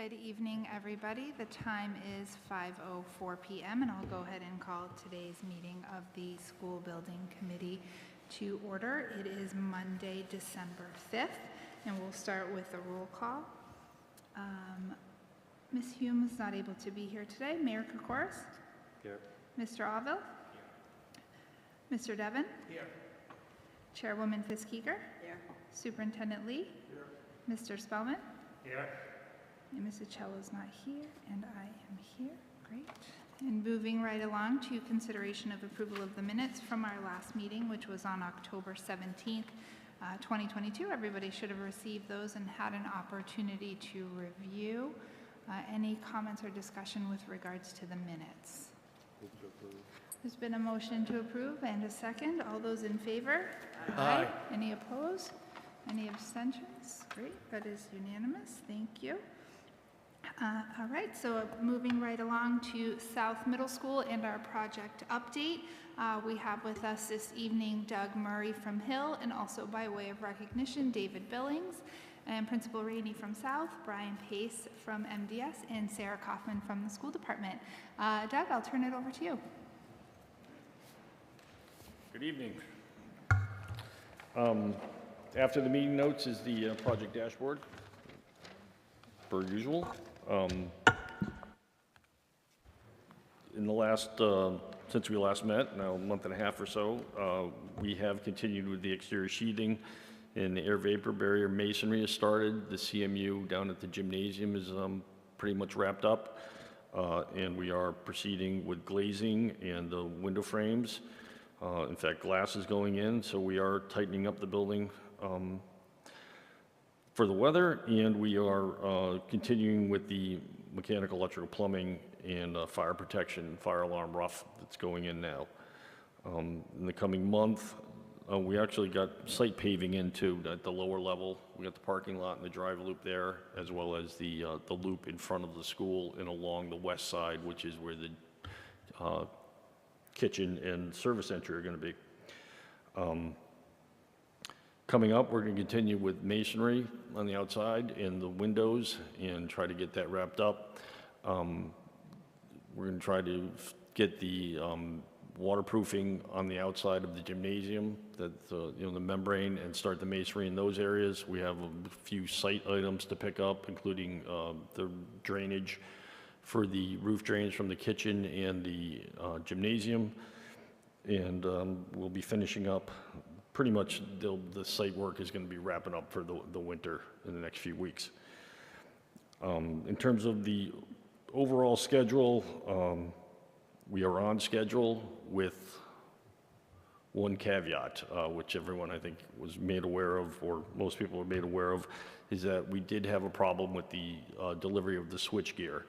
Good evening, everybody. The time is 5:04 p.m. and I'll go ahead and call today's meeting of the School Building Committee to order. It is Monday, December 5th, and we'll start with a roll call. Ms. Hume is not able to be here today. Mayor Kokoris? Here. Mr. Auville? Here. Mr. Devon? Here. Chairwoman Fiskieger? Here. Superintendent Lee? Here. Mr. Spellman? Here. And Mrs. Cello's not here, and I am here. Great. And moving right along to consideration of approval of the minutes from our last meeting, which was on October 17th, 2022. Everybody should have received those and had an opportunity to review. Any comments or discussion with regards to the minutes? There's been a motion to approve and a second. All those in favor? Aye. Any opposed? Any abstentions? Great, that is unanimous. Thank you. All right, so moving right along to South Middle School and our project update. We have with us this evening Doug Murray from Hill, and also by way of recognition, David Billings, and Principal Rainey from South, Brian Pace from MDS, and Sarah Kaufman from the school department. Doug, I'll turn it over to you. Good evening. After the meeting notes is the project dashboard, per usual. In the last, since we last met, now a month and a half or so, we have continued with the exterior sheathing and the air vapor barrier masonry has started. The CMU down at the gymnasium is pretty much wrapped up, and we are proceeding with glazing and the window frames. In fact, glass is going in, so we are tightening up the building for the weather, and we are continuing with the mechanical, electrical, plumbing, and fire protection, fire alarm rough that's going in now. In the coming month, we actually got site paving into at the lower level. We got the parking lot and the drive loop there, as well as the loop in front of the school and along the west side, which is where the kitchen and service entry are going to be. Coming up, we're going to continue with masonry on the outside and the windows and try to get that wrapped up. We're going to try to get the waterproofing on the outside of the gymnasium, that the membrane, and start the masonry in those areas. We have a few site items to pick up, including the drainage for the roof drains from the kitchen and the gymnasium, and we'll be finishing up. Pretty much the site work is going to be wrapping up for the winter in the next few weeks. In terms of the overall schedule, we are on schedule with one caveat, which everyone I think was made aware of, or most people were made aware of, is that we did have a problem with the delivery of the switchgear.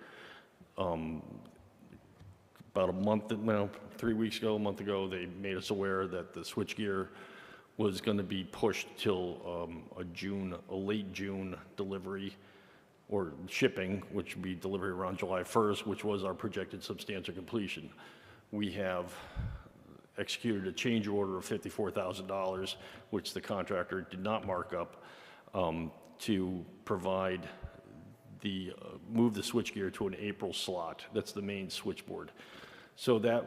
About a month, 3 weeks ago, a month ago, they made us aware that the switchgear was going to be pushed till a late June delivery or shipping, which would be delivery around July 1st, which was our projected substantial completion. We have executed a change order of $54,000, which the contractor did not mark up, to provide move the switchgear to an April slot. That's the main switchboard. So that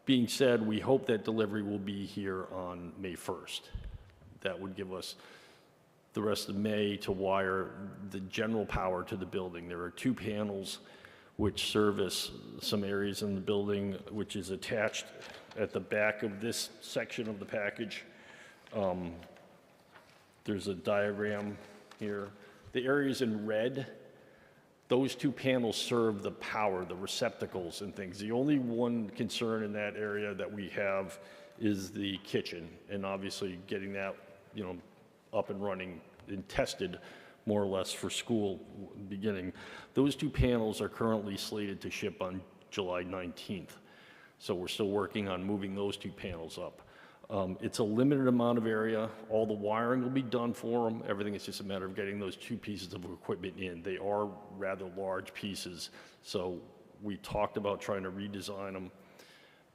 being said, we hope that delivery will be here on May 1st. That would give us the rest of May to wire the general power to the building. There are 2 panels which service some areas in the building, which is attached at the back of this section of the package. There's a diagram here. The areas in red, those 2 panels serve the power, the receptacles and things. The only one concern in that area that we have is the kitchen, and obviously getting that, up and running and tested more or less for school beginning. Those 2 panels are currently slated to ship on July 19th. So we're still working on moving those 2 panels up. It's a limited amount of area. All the wiring will be done for them. Everything is just a matter of getting those 2 pieces of equipment in. They are rather large pieces, so we talked about trying to redesign them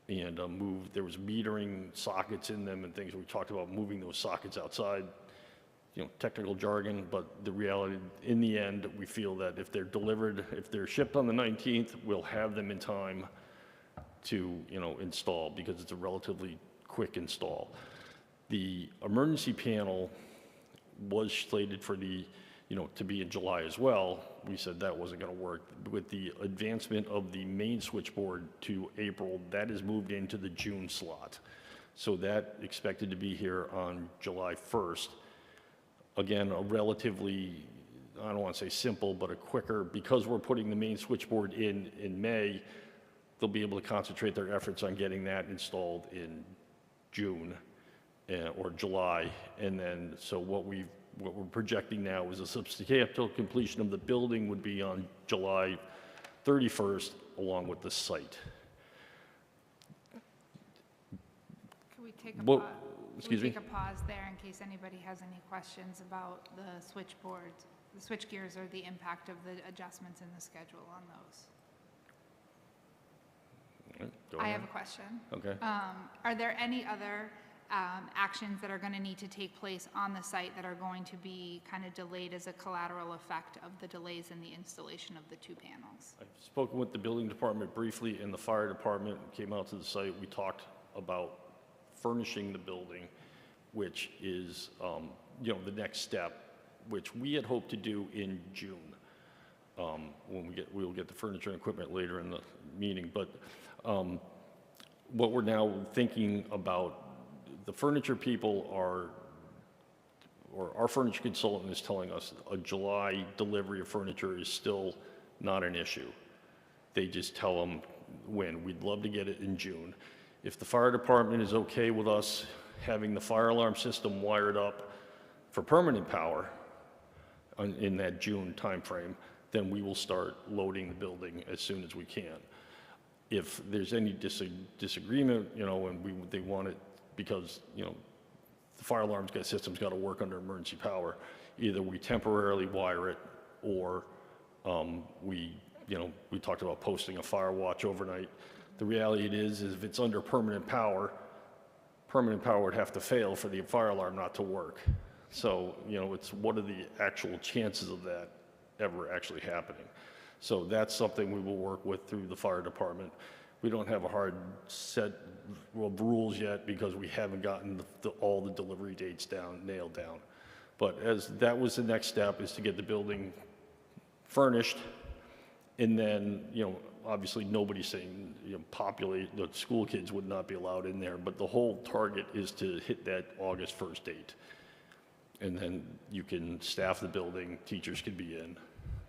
and move. There was metering sockets in them and things. We talked about moving those sockets outside technical jargon, but the reality, in the end, we feel that if they're delivered, if they're shipped on the 19th, we'll have them in time to, install, because it's a relatively quick install. The emergency panel was slated for to be in July as well. We said that wasn't going to work. With the advancement of the main switchboard to April, that is moved into the June slot. So that expected to be here on July 1st. Again, a relatively, I don't want to say simple, but a quicker, because we're putting the main switchboard in May, they'll be able to concentrate their efforts on getting that installed in June or July. And then, so what we're projecting now is a substantial completion of the building would be on July 31st, along with the site. Can we take a What- pause? Excuse me? Take a pause there in case anybody has any questions about the switchboards, the switch gears, or the impact of the adjustments in the schedule on those. Go I ahead. have a question. Okay. Are there any other actions that are going to need to take place on the site that are going to be kind of delayed as a collateral effect of the delays in the installation of the two panels? I've spoken with the building department briefly, and the fire department came out to the site. We talked about furnishing the building, which is, the next step, which we had hoped to do in June. When we'll get the furniture and equipment later in the meeting. But what we're now thinking about, the furniture people or our furniture consultant is telling us a July delivery of furniture is still not an issue. They just tell them when. We'd love to get it in June. If the fire department is okay with us having the fire alarm system wired up for permanent power in that June timeframe, then we will start loading the building as soon as we can. If there's any disagreement, and they want it because, the fire alarm system's got to work under emergency power, either we temporarily wire it or we talked about posting a fire watch overnight. The reality is if it's under permanent power would have to fail for the fire alarm not to work. So, it's what are the actual chances of that ever actually happening? So that's something we will work with through the fire department. We don't have a hard set of rules yet because we haven't gotten all the delivery dates nailed down. But that was the next step, is to get the building furnished, and then, obviously nobody's saying, populate, the school kids would not be allowed in there, but the whole target is to hit that August 1st date. And then you can staff the building, teachers can be in, and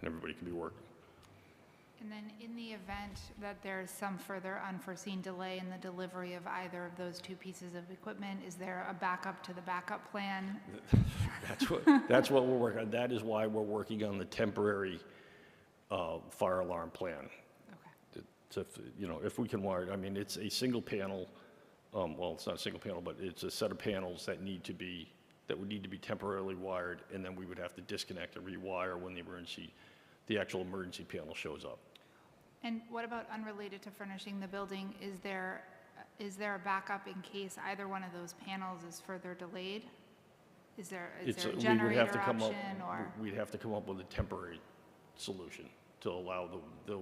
everybody can be working. And then in the event that there's some further unforeseen delay in the delivery of either of those two pieces of equipment, is there a backup to the backup plan? That's what we're working on. That is why we're working on the temporary fire alarm plan. Okay. So if we can wire it, it's a single panel, well, it's not a single panel, but it's a set of panels that would need to be temporarily wired, and then we would have to disconnect and rewire when the actual emergency panel shows up. And what about unrelated to furnishing the building? Is there a backup in case either one of those panels is further delayed? Is there a generator option, or? We'd have to come up with a temporary solution to allow the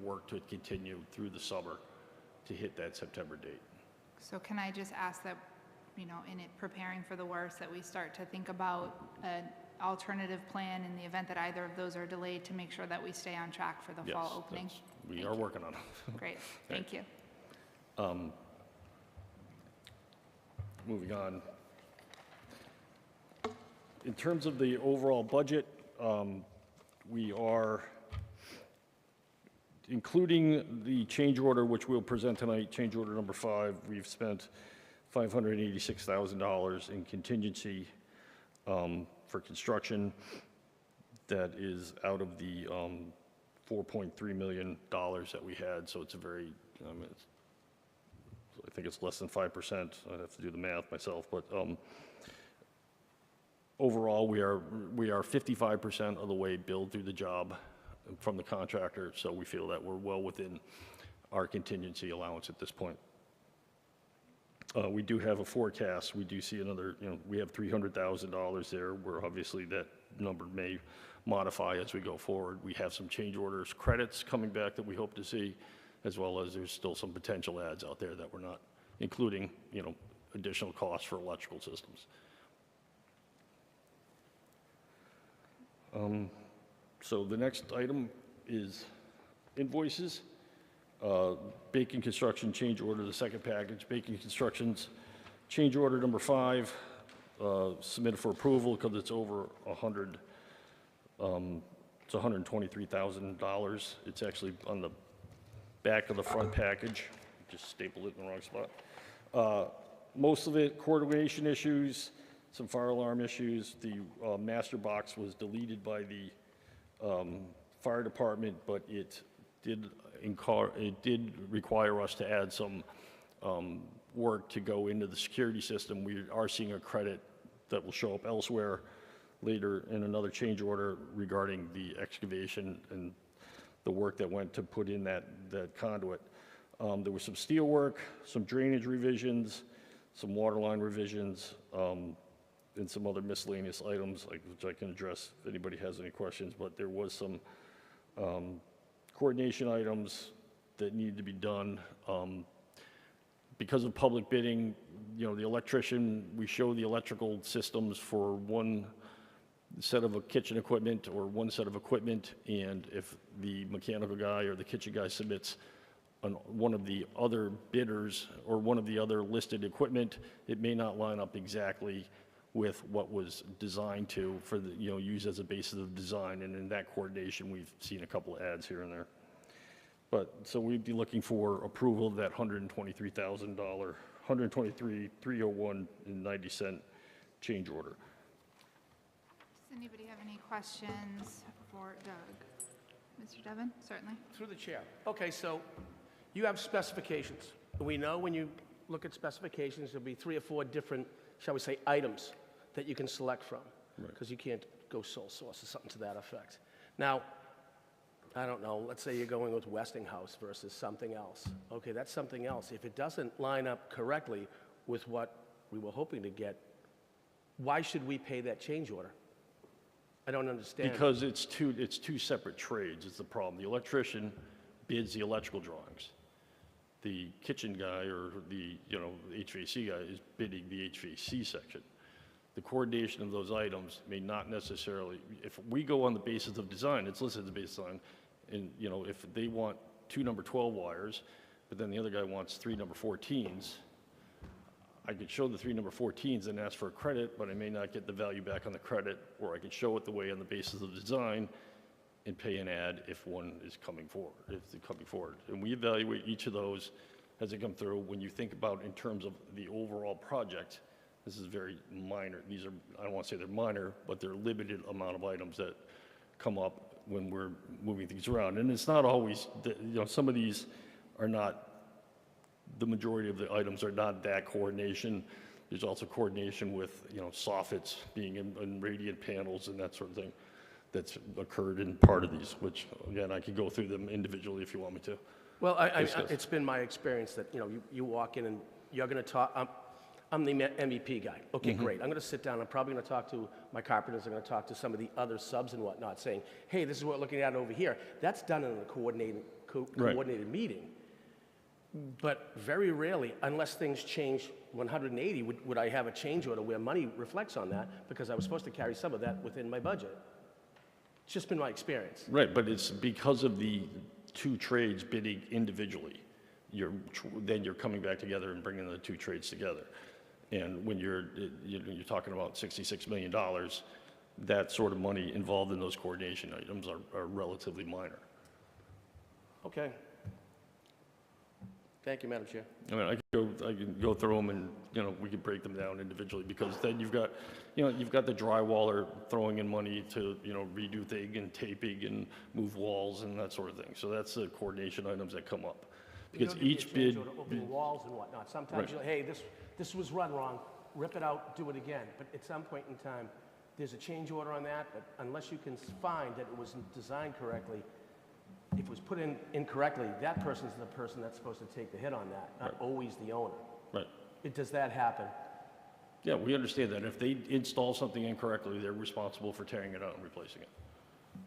work to continue through the summer to hit that September date. So can I just ask that, in it preparing for the worst, that we start to think about an alternative plan in the event that either of those are delayed, to make sure that we stay on track for the fall opening? We are working on it. Great, thank you. Moving on. In terms of the overall budget, we are, including the change order, which we'll present tonight, change order number 5, we've spent $586,000 in contingency for construction. That is out of the $4.3 million that we had, so it's a very, I think it's less than 5%. I'd have to do the math myself, but overall, we are 55% of the way billed through the job from the contractor, so we feel that we're well within our contingency allowance at this point. We do have a forecast. We do see another, we have $300,000 there, where obviously that number may modify as we go forward. We have some change orders credits coming back that we hope to see, as well as there's still some potential adds out there that we're not, including, additional costs for electrical systems. So the next item is invoices. Bacon Construction change order, the second package. Bacon Construction's change order number 5, submitted for approval because it's over 100. It's $123,000. It's actually on the back of the front package. Just stapled it in the wrong spot. Most of it coordination issues, some fire alarm issues. The master box was deleted by the fire department, but it did require us to add some work to go into the security system. We are seeing a credit that will show up elsewhere later in another change order regarding the excavation and the work that went to put in that conduit. There was some steel work, some drainage revisions, some water line revisions, and some other miscellaneous items, which I can address if anybody has any questions, but there was some coordination items that need to be done. Because of public bidding, the electrician, we show the electrical systems for one set of kitchen equipment or one set of equipment, and if the mechanical guy or the kitchen guy submits one of the other bidders or one of the other listed equipment, it may not line up exactly with what was designed to for the, used as a basis of design, and in that coordination, we've seen a couple of ads here and there. But, so we'd be looking for approval of that $123,000, $123,301.90 change order. Does anybody have any questions for Doug? Mr. Devon, certainly. Through the chair. Okay, so you have specifications. We know when you look at specifications, there'll be 3 or 4 different, shall we say, items that you can select from, because you can't go sole source or something to that effect. Now, I don't know, let's say you're going with Westinghouse versus something else. Okay, that's something else. If it doesn't line up correctly with what we were hoping to get, why should we pay that change order? I don't understand. Because it's two separate trades is the problem. The electrician bids the electrical drawings. The kitchen guy or the HVAC guy is bidding the HVAC section. The coordination of those items may not necessarily, if we go on the basis of design, it's listed as a baseline, and if they want 2 number 12 wires, but then the other guy wants 3 number 14s, I could show the 3 number 14s and ask for a credit, but I may not get the value back on the credit, or I could show it the way on the basis of design and pay an ad if one is coming forward, And we evaluate each of those as they come through. When you think about in terms of the overall project, this is very minor. These are, I don't want to say they're minor, but they're limited amount of items that come up when we're moving things around. And it's not always, some of these are not, the majority of the items are not that coordination. There's also coordination with, soffits being in radiant panels and that sort of thing that's occurred in part of these, which, again, I could go through them individually if you want me to. Well, it's been my experience that, you walk in and you're going to talk, I'm the MEP guy. Okay, great. I'm going to sit down. I'm probably going to talk to my carpenters. I'm going to talk to some of the other subs and whatnot, saying, hey, this is what we're looking at over here. That's done in a coordinated meeting. But very rarely, unless things change 180, would I have a change order where money reflects on that, because I was supposed to carry some of that within my budget. It's just been my experience. Right, but it's because of the 2 trades bidding individually. Then you're coming back together and bringing the 2 trades together. And when you're talking about $66 million, that sort of money involved in those coordination items are relatively minor. Okay. Thank you, Madam Chair. I mean, I can go through them and, we could break them down individually, because then you've got the drywaller throwing in money to, redo things and taping and move walls and that sort of thing. So that's the coordination items that come up. Because each bid. Open walls and whatnot. Sometimes you're like, hey, this was run wrong, rip it out, do it again. But at some point in time, there's a change order on that, but unless you can find that it was designed correctly, if it was put in incorrectly, that person's the person that's supposed to take the hit on that, not always the owner. Right. Does that happen? Yeah, we understand that. If they install something incorrectly, they're responsible for tearing it out and replacing it.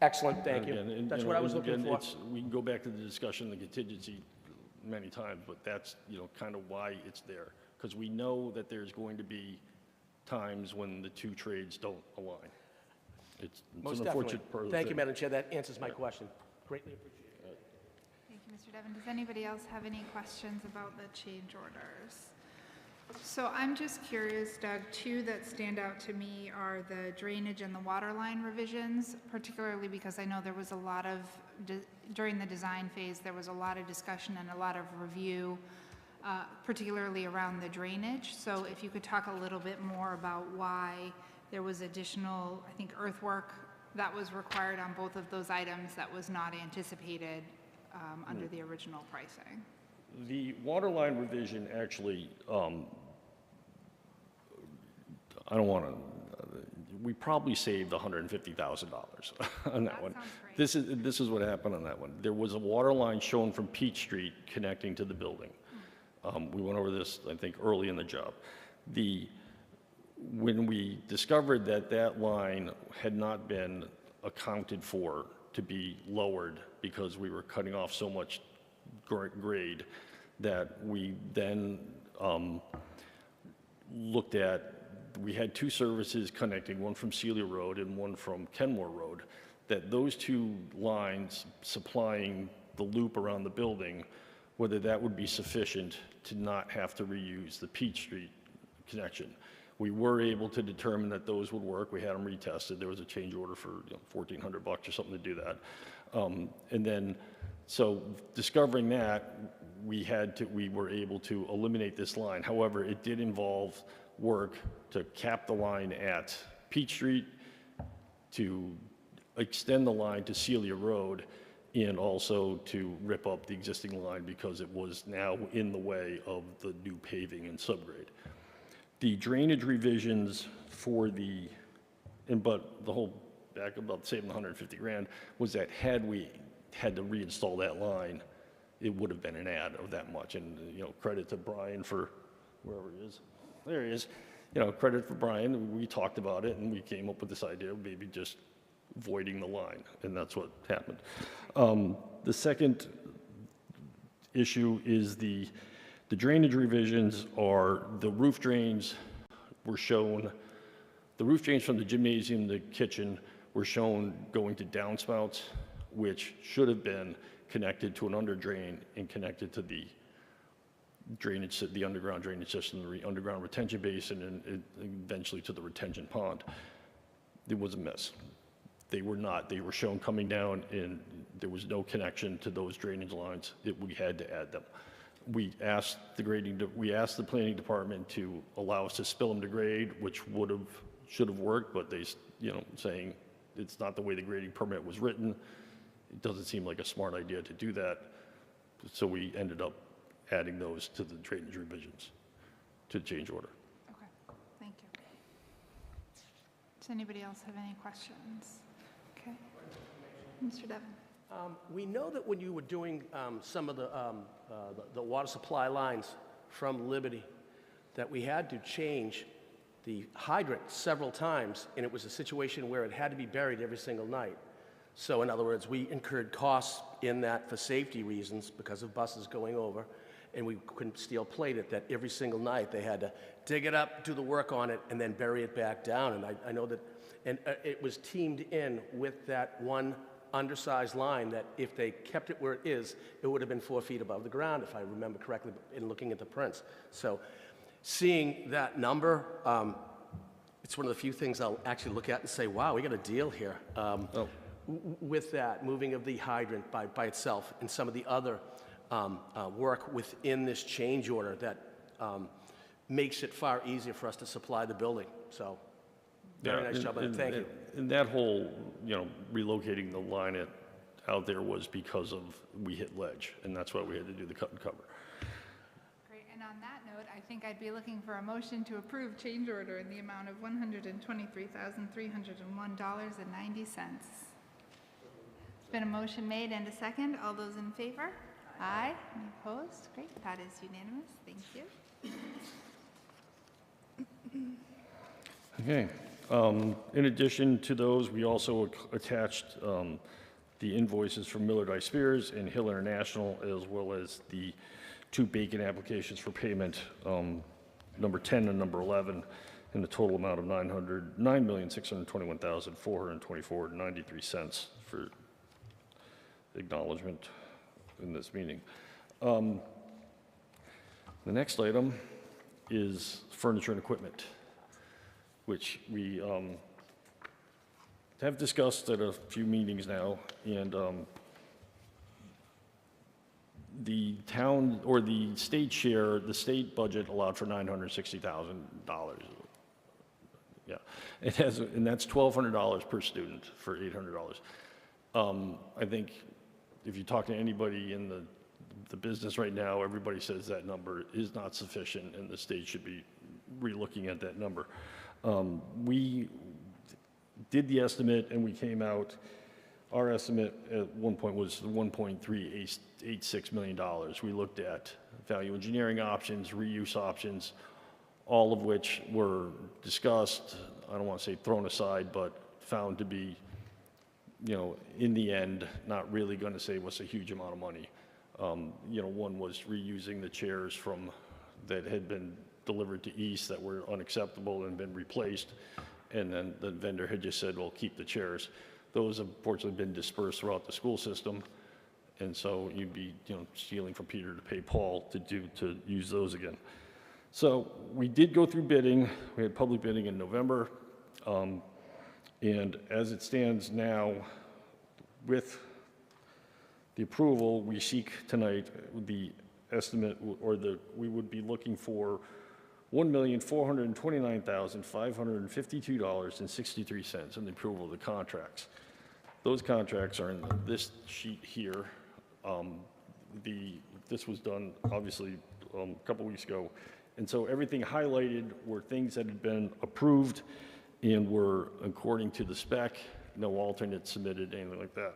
Excellent, thank you. Again, and, That's you what know, I was looking again, for. we can go back to the discussion, the contingency many times, but that's, you know, kind of why it's there. Because we know that there's going to be times when the two trades don't align. It's Most an definitely. unfortunate part of the Thank you, thing. Madam Chair, that answers my question. Greatly appreciate it. Thank you, Mr. Devon. Does anybody else have any questions about the change orders? So I'm just curious, Doug, two that stand out to me are the drainage and the water line revisions, particularly because I know there was a lot of, during the design phase, there was a lot of discussion and a lot of review, particularly around the drainage. So if you could talk a little bit more about why there was additional, I think, earthwork that was required on both of those items that was not anticipated under the original pricing. The water line revision actually, I don't want to, we probably saved $150,000 on that one. Sounds great. This is what happened on that one. There was a water line shown from Peach Street connecting to the building. We went over this, I think, early in the job. When we discovered that that line had not been accounted for to be lowered because we were cutting off so much grade, that we then looked at, we had two services connecting, one from Celia Road and one from Kenmore Road, that those two lines supplying the loop around the building, whether that would be sufficient to not have to reuse the Peach Street connection. We were able to determine that those would work. We had them retested. There was a change order for $1,400 or something to do that. And then, so discovering that, we were able to eliminate this line. However, it did involve work to cap the line at Peach Street, to extend the line to Celia Road, and also to rip up the existing line because it was now in the way of the new paving and subgrade. The drainage revisions for but the whole back about saving 150 grand was that had we had to reinstall that line, it would have been an add of that much. And, you know, credit to Brian for wherever he is. There he is. You know, credit for Brian. We talked about it and we came up with this idea of maybe just voiding the line, and that's what happened. The second issue is the drainage revisions are the roof drains were shown, the roof drains from the gymnasium, the kitchen were shown going to downspouts, which should have been connected to an under drain and connected to the drainage, the underground drainage system, the underground retention basin, and eventually to the retention pond. It was a miss. They were not. They were shown coming down, and there was no connection to those drainage lines. We had to add them. We asked the planning department to allow us to spill them to grade, which should have worked, but they, you know, saying it's not the way the grading permit was written. It doesn't seem like a smart idea to do that. So we ended up adding those to the drainage revisions to change order. Okay, thank you. Does anybody else have any questions? Okay. Mr. Devon. We know that when you were doing some of the water supply lines from Liberty, that we had to change the hydrant several times, and it was a situation where it had to be buried every single night. So in other words, we incurred costs in that for safety reasons because of buses going over, and we couldn't steel plate it, that every single night they had to dig it up, do the work on it, and then bury it back down. And I know that, and it was teamed in with that one undersized line that if they kept it where it is, it would have been 4 feet above the ground, if I remember correctly in looking at the prints. So seeing that number, it's one of the few things I'll actually look at and say, wow, we got a deal here. With that, moving of the hydrant by itself and some of the other work within this change order that makes it far easier for us to supply the building. So very nice job on it. Thank you. And that whole, you know, relocating the line out there was because of we hit ledge, and that's why we had to do the cut and cover. Great, and on that note, I think I'd be looking for a motion to approve change order in the amount of $123,301.90. It's been a motion made and a second. All those in favor? Aye. Any opposed? Great, that is unanimous. Thank you. Okay. In addition to those, we also attached the invoices for Millard I. Spears and Hill International, as well as the 2 Bacon applications for payment, number 10 and number 11, in the total amount of $9,621,424.93 for acknowledgement in this meeting. The next item is furniture and equipment, which we have discussed at a few meetings now, and the town, or the state share, the state budget allowed for $960,000. Yeah, it has, and that's $1,200 per student for $800. I think if you talk to anybody in the business right now, everybody says that number is not sufficient, and the state should be relooking at that number. We did the estimate, and we came out, our estimate at one point was $1.386 million. We looked at value engineering options, reuse options, all of which were discussed, I don't want to say thrown aside, but found to be, you know, in the end, not really going to save us a huge amount of money. You know, one was reusing the chairs from, that had been delivered to East that were unacceptable and been replaced, and then the vendor had just said, well, keep the chairs. Those have fortunately been dispersed throughout the school system, and so you'd be, you know, stealing from Peter to pay Paul to use those again. So we did go through bidding. We had public bidding in November, and as it stands now, with the approval, we seek tonight the estimate, or we would be looking for $1,429,552.63 in the approval of the contracts. Those contracts are in this sheet here. This was done, obviously, a couple weeks ago. And so everything highlighted were things that had been approved and were according to the spec, no alternates submitted, anything like that.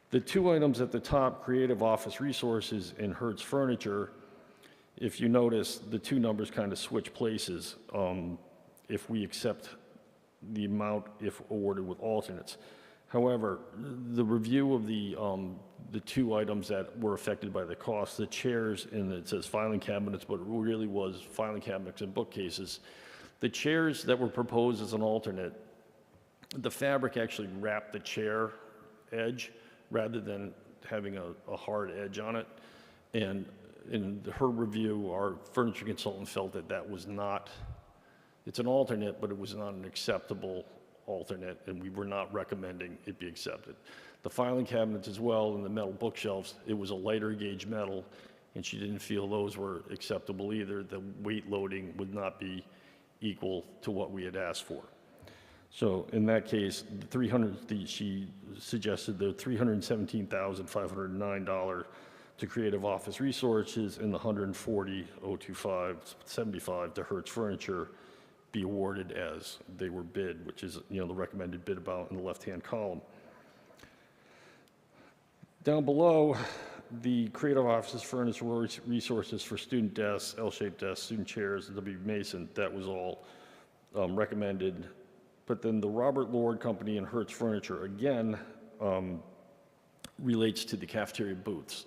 The 2 items at the top, Creative Office Resources and Hertz Furniture, if you notice, the 2 numbers kind of switch places if we accept the amount if awarded with alternates. However, the review of the 2 items that were affected by the cost, the chairs, and it says filing cabinets, but it really was filing cabinets and bookcases. The chairs that were proposed as an alternate, the fabric actually wrapped the chair edge rather than having a hard edge on it. And in her review, our furniture consultant felt that that was not, it's an alternate, but it was not an acceptable alternate, and we were not recommending it be accepted. The filing cabinets as well, and the metal bookshelves, it was a lighter gauge metal, and she didn't feel those were acceptable either. The weight loading would not be equal to what we had asked for. So in that case, she suggested the $317,509 to Creative Office Resources and the $140,025.75 to Hertz Furniture be awarded as they were bid, which is, you know, the recommended bid amount in the left-hand column. Down below, the Creative Office Furniture Resources for student desks, L-shaped desks, student chairs, W. Mason, that was all recommended. But then the Robert Lord Company and Hertz Furniture, again, relates to the cafeteria booths.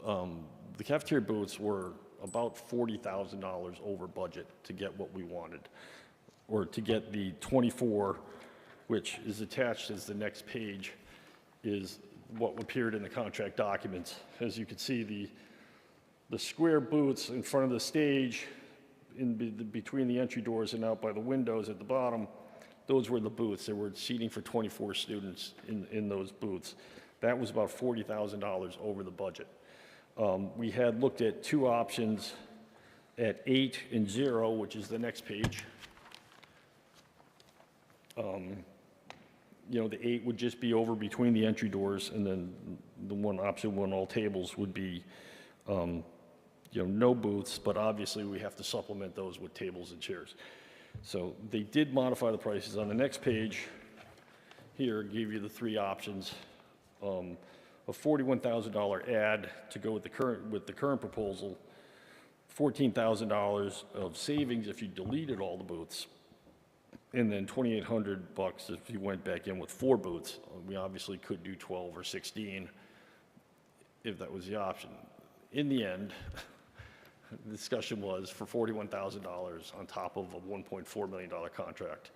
The cafeteria booths were about $40,000 over budget to get what we wanted, or to get the 24, which is attached as the next page, is what appeared in the contract documents. As you can see, the square booths in front of the stage, between the entry doors and out by the windows at the bottom, those were the booths. There were seating for 24 students in those booths. That was about $40,000 over the budget. We had looked at 2 options at 8 and 0, which is the next page. You know, the 8 would just be over between the entry doors, and then the option 1, all tables, would be, you know, no booths, but obviously we have to supplement those with tables and chairs. So they did modify the prices. On the next page here, gave you the 3 options. A $41,000 add to go with the current proposal, $14,000 of savings if you deleted all the booths, and then $2,800 if you went back in with 4 booths. We obviously could do 12 or 16 if that was the option. In the end, the discussion was for $41,000 on top of a $1.4 million contract.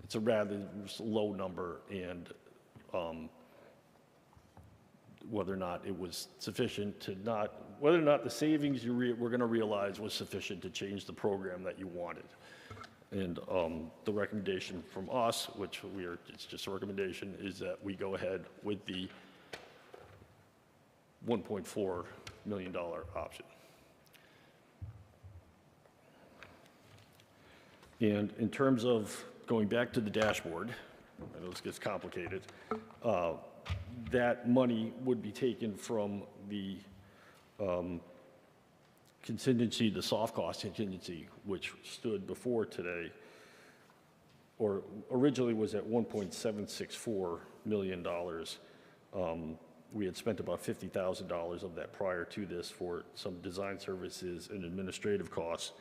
It's a rather low number, and whether or not it was sufficient to whether or not the savings we're going to realize was sufficient to change the program that you wanted. And the recommendation from us, which it's just a recommendation, is that we go ahead with the $1.4 million option. And in terms of going back to the dashboard, I know this gets complicated, that money would be taken from the contingency, the soft cost contingency, which stood before today, or originally was at $1.764 million. We had spent about $50,000 of that prior to this for some design services and administrative costs.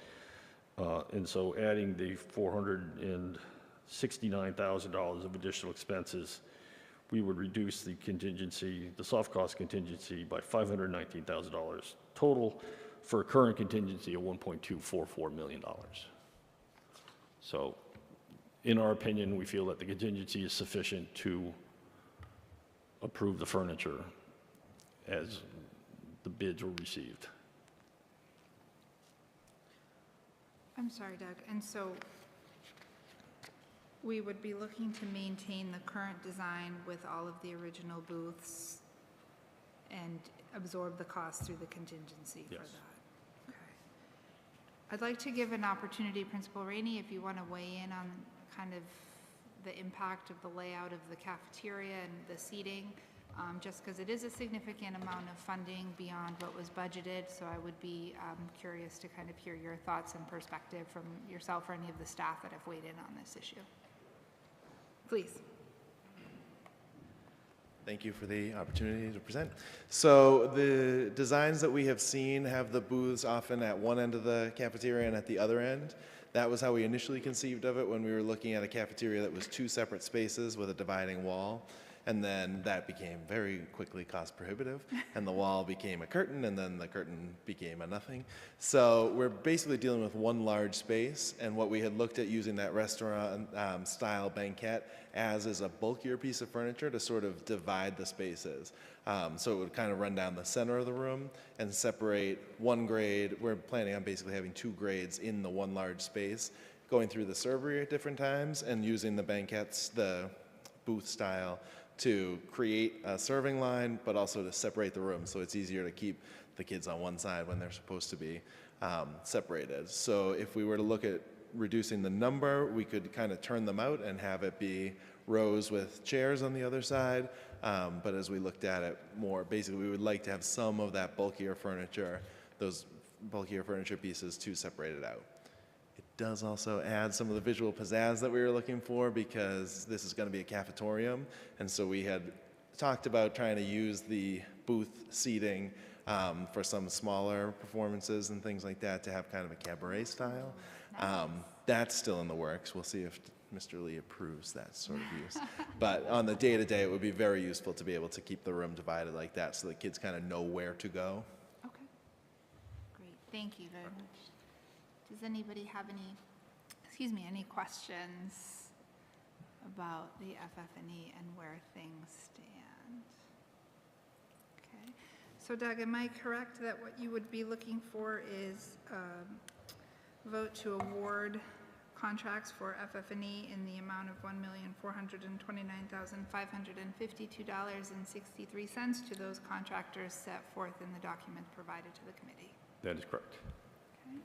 And so adding the $469,000 of additional expenses, we would reduce the contingency, the soft cost contingency, by $519,000 total for a current contingency of $1.244 million. So in our opinion, we feel that the contingency is sufficient to approve the furniture as the bids were received. I'm sorry, Doug, and so we would be looking to maintain the current design with all of the original booths and absorb the cost through the contingency for Yes. that? Okay. I'd like to give an opportunity, Principal Rainey, if you want to weigh in on kind of the impact of the layout of the cafeteria and the seating, just because it is a significant amount of funding beyond what was budgeted. So I would be curious to kind of hear your thoughts and perspective from yourself or any of the staff that have weighed in on this issue. Please. Thank you for the opportunity to present. So the designs that we have seen have the booths often at one end of the cafeteria and at the other end. That was how we initially conceived of it when we were looking at a cafeteria that was 2 separate spaces with a dividing wall. And then that became very quickly cost prohibitive, and the wall became a curtain, and then the curtain became a nothing. So we're basically dealing with one large space, and what we had looked at using that restaurant style banquette as is a bulkier piece of furniture to sort of divide the spaces. So it would kind of run down the center of the room and separate one grade. We're planning on basically having 2 grades in the one large space, going through the servery at different times and using the banquettes, the booth style, to create a serving line, but also to separate the room so it's easier to keep the kids on one side when they're supposed to be separated. So if we were to look at reducing the number, we could kind of turn them out and have it be rows with chairs on the other side. But as we looked at it more, basically we would like to have some of that bulkier furniture, those bulkier furniture pieces, to separate it out. It does also add some of the visual pizzazz that we were looking for, because this is going to be a cafetorium, and so we had talked about trying to use the booth seating for some smaller performances and things like that to have kind of a cabaret style. That's still in the works. We'll see if Mr. Lee approves that sort of use. But on the day-to-day, it would be very useful to be able to keep the room divided like that so the kids kind of know where to go. Okay. Great. Thank you very much. Does anybody have any questions about the FF&E and where things stand? Okay. So Doug, am I correct that what you would be looking for is vote to award contracts for FF&E in the amount of $1,429,552.63 to those contractors set forth in the document provided to the committee? That is correct. Okay.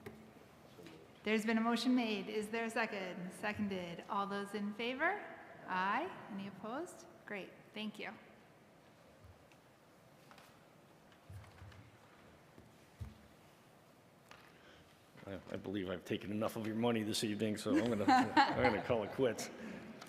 There's been a motion made. Is there a second? Seconded. All those in favor? Aye. Any opposed? Great. Thank you. I believe I've taken enough of your money this evening, so I'm gonna call it quits.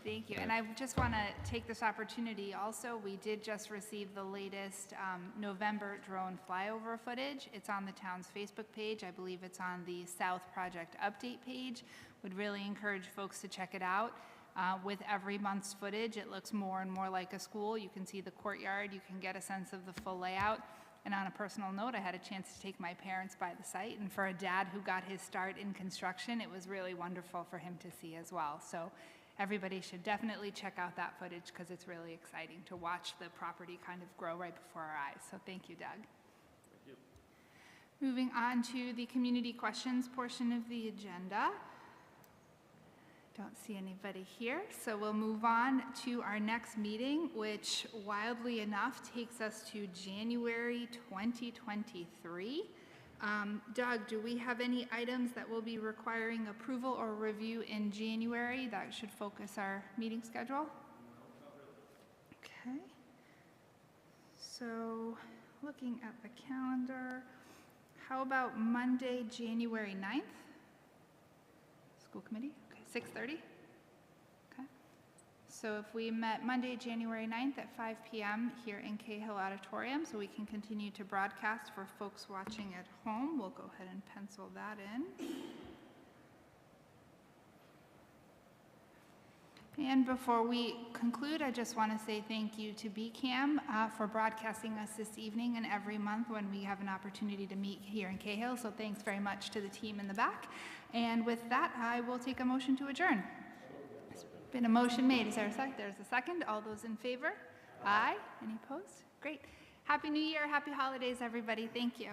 Thank you. And I just want to take this opportunity also, we did just receive the latest November drone flyover footage. It's on the town's Facebook page. I believe it's on the South Project update page. Would really encourage folks to check it out. With every month's footage, it looks more and more like a school. You can see the courtyard. You can get a sense of the full layout. And on a personal note, I had a chance to take my parents by the site. And for a dad who got his start in construction, it was really wonderful for him to see as well. So everybody should definitely check out that footage because it's really exciting to watch the property kind of grow right before our eyes. So thank you, Doug. Thank you. Moving on to the community questions portion of the agenda. Don't see anybody here, so we'll move on to our next meeting, which wildly enough takes us to January 2023. Doug, do we have any items that will be requiring approval or review in January that should focus our meeting schedule? Okay. So looking at the calendar, how about Monday, January 9th? School committee? 6:30? Okay. So if we met Monday, January 9th at 5 p.m. here in Cahill Auditorium, so we can continue to broadcast for folks watching at home, we'll go ahead and pencil that in. And before we conclude, I just want to say thank you to BCAM for broadcasting us this evening and every month when we have an opportunity to meet here in Cahill. So thanks very much to the team in the back. And with that, I will take a motion to adjourn. There's been a motion made. Is there a second? There's a second. All those in favor? Aye. Any opposed? Great. Happy New Year. Happy holidays, everybody. Thank you.